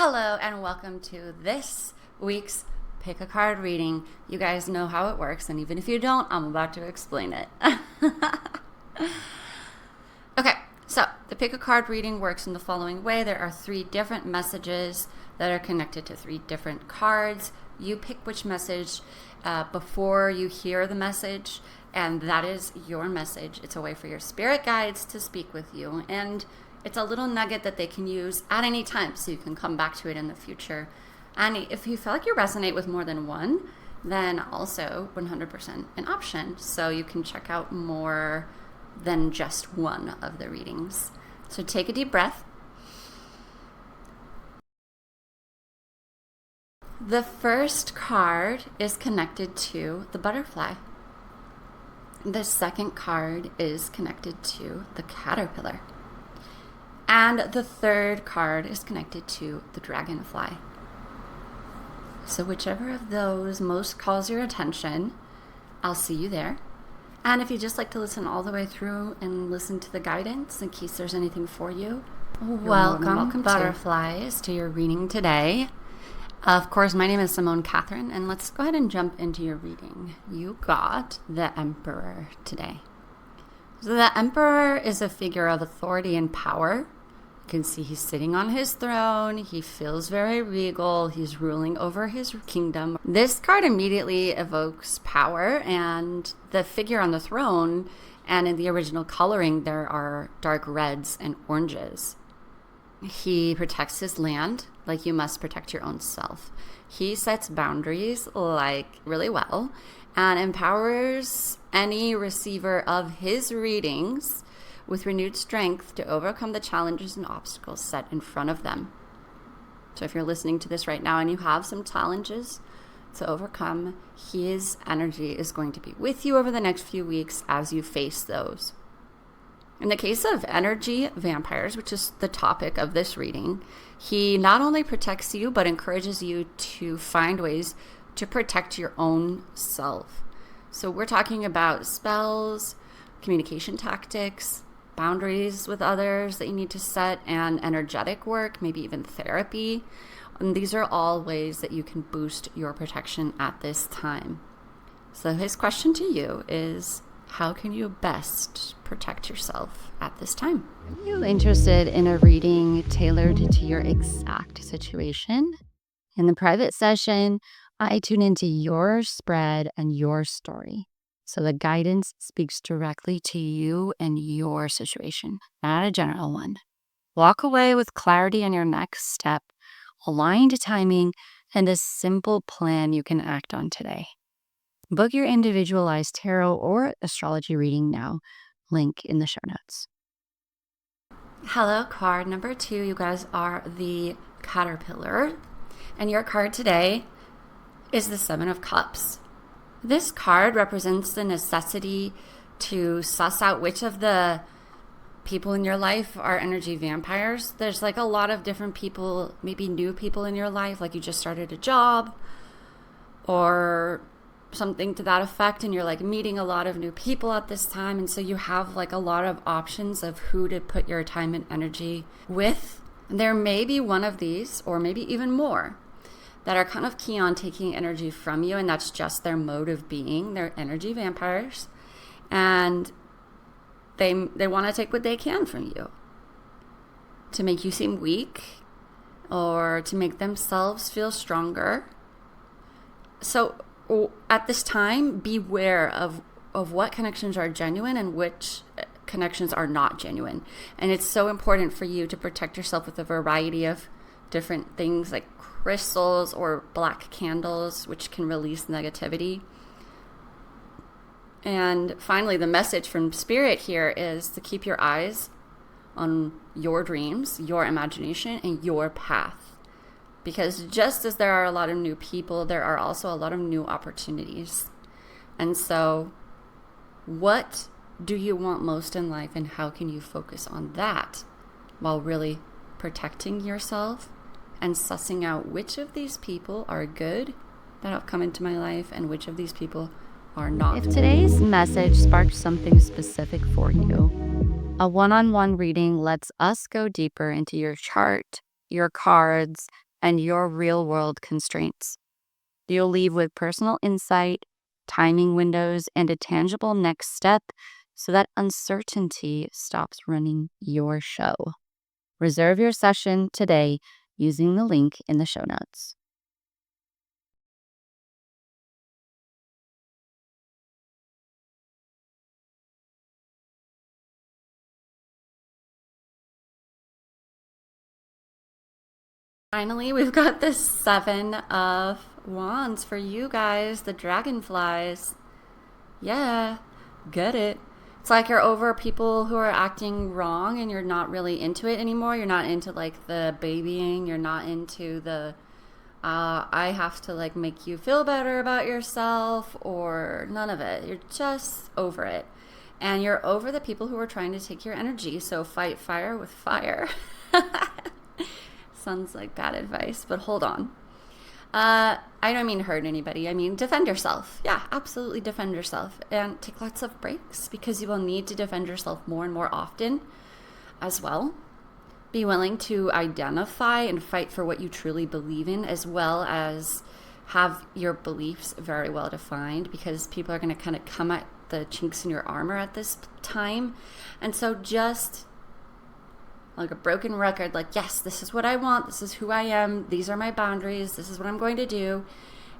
Hello and welcome to this week's Pick a Card reading. You guys know how it works, and even if you don't, I'm about to explain it. Okay, so the Pick a Card reading works in the following way. There are 3 different messages that are connected to 3 different cards. You pick which message before you hear the message, and that is your message. It's a way for your spirit guides to speak with you, and it's a little nugget that they can use at any time, so you can come back to it in the future. And if you feel like you resonate with more than one, then also 100% an option. So you can check out more than just one of the readings. So take a deep breath. The first card is connected to the butterfly. The second card is connected to the caterpillar. And the third card is connected to the dragonfly. So whichever of those most calls your attention, I'll see you there. And if you just like to listen all the way through and listen to the guidance in case there's anything for you, welcome butterflies to your reading today. Of course, my name is Simone, Katherine, and let's go ahead and jump into your reading. You got the Emperor today. So the Emperor is a figure of authority and power. You can see he's sitting on his throne. He feels very regal. He's ruling over his kingdom. This card immediately evokes power, and the figure on the throne, and in the original coloring, there are dark reds and oranges. He protects his land like you must protect your own self. He sets boundaries like really well and empowers any receiver of his readings with renewed strength to overcome the challenges and obstacles set in front of them. So if you're listening to this right now and you have some challenges to overcome, his energy is going to be with you over the next few weeks as you face those. In the case of energy vampires, which is the topic of this reading, he not only protects you, but encourages you to find ways to protect your own self. So we're talking about spells, communication tactics, boundaries with others that you need to set, and energetic work, maybe even therapy. And these are all ways that you can boost your protection at this time. So his question to you is, how can you best protect yourself at this time? Are you interested in a reading tailored to your exact situation? In the private session, I tune into your spread and your story. So the guidance speaks directly to you and your situation, not a general one. Walk away with clarity on your next step, aligned timing, and a simple plan you can act on today. Book your individualized tarot or astrology reading now. Link in the show notes. Hello, card number 2. You guys are the caterpillar. And your card today is the 7 of Cups. This card represents the necessity to suss out which of the people in your life are energy vampires. There's like a lot of different people, maybe new people in your life, like you just started a job or something to that effect, and you're like meeting a lot of new people at this time, and so you have like a lot of options of who to put your time and energy with. And there may be one of these, or maybe even more, that are kind of key on taking energy from you, and that's just their mode of being. They're energy vampires, and they want to take what they can from you to make you seem weak or to make themselves feel stronger. So at this time, beware of what connections are genuine and which connections are not genuine. And it's so important for you to protect yourself with a variety of different things like crystals or black candles, which can release negativity. And finally, the message from Spirit here is to keep your eyes on your dreams, your imagination, and your path. Because just as there are a lot of new people, there are also a lot of new opportunities. And so what do you want most in life, and how can you focus on that while really protecting yourself and sussing out which of these people are good that have come into my life and which of these people are not. If today's message sparked something specific for you, a one-on-one reading lets us go deeper into your chart, your cards, and your real world constraints. You'll leave with personal insight, timing windows, and a tangible next step so that uncertainty stops running your show. Reserve your session today using the link in the show notes. Finally, we've got the 7 of Wands for you guys, the Dragonflies. Yeah, get it. It's like you're over people who are acting wrong and you're not really into it anymore. You're not into like the babying. You're not into the I have to like make you feel better about yourself or none of it. You're just over it. And you're over the people who are trying to take your energy. So fight fire with fire. Sounds like bad advice, but hold on. I don't mean hurt anybody. I mean defend yourself. Yeah, absolutely defend yourself. And take lots of breaks because you will need to defend yourself more and more often as well. Be willing to identify and fight for what you truly believe in, as well as have your beliefs very well defined, because people are going to kind of come at the chinks in your armor at this time. And so just like a broken record, like, yes, this is what I want, this is who I am, these are my boundaries, this is what I'm going to do,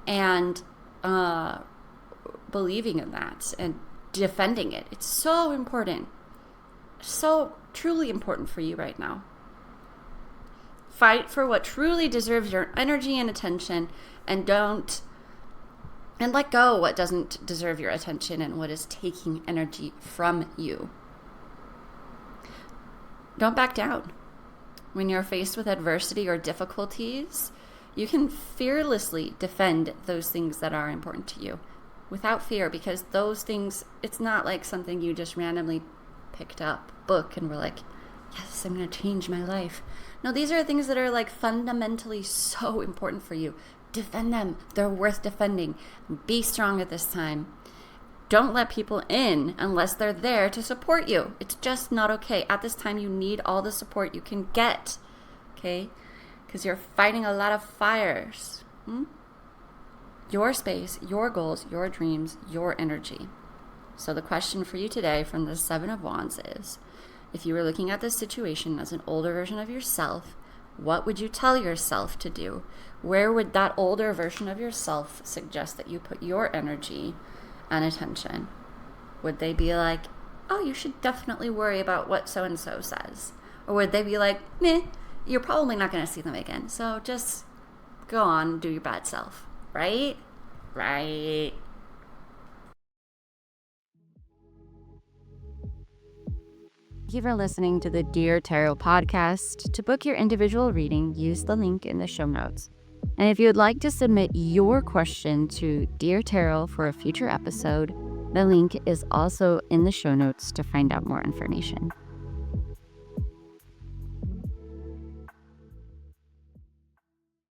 and believing in that and defending it. It's so important, so truly important for you right now. Fight for what truly deserves your energy and attention, and let go what doesn't deserve your attention and what is taking energy from you. Don't back down. When you're faced with adversity or difficulties, you can fearlessly defend those things that are important to you without fear, because those things, it's not like something you just randomly picked up, book, and were like, yes, I'm going to change my life. No, these are things that are like fundamentally so important for you. Defend them. They're worth defending. Be strong at this time. Don't let people in unless they're there to support you. It's just not okay. At this time, you need all the support you can get, okay? Because you're fighting a lot of fires. Your space, your goals, your dreams, your energy. So the question for you today from the 7 of Wands is, if you were looking at this situation as an older version of yourself, what would you tell yourself to do? Where would that older version of yourself suggest that you put your energy and attention? Would they be like, oh, you should definitely worry about what so-and-so says? Or would they be like, meh, you're probably not going to see them again, so just go on and do your bad self, right? Right. Thank you for listening to the Dear Tarot podcast. To book your individual reading, use the link in the show notes. And if you'd like to submit your question to Dear Tarot for a future episode, the link is also in the show notes to find out more information.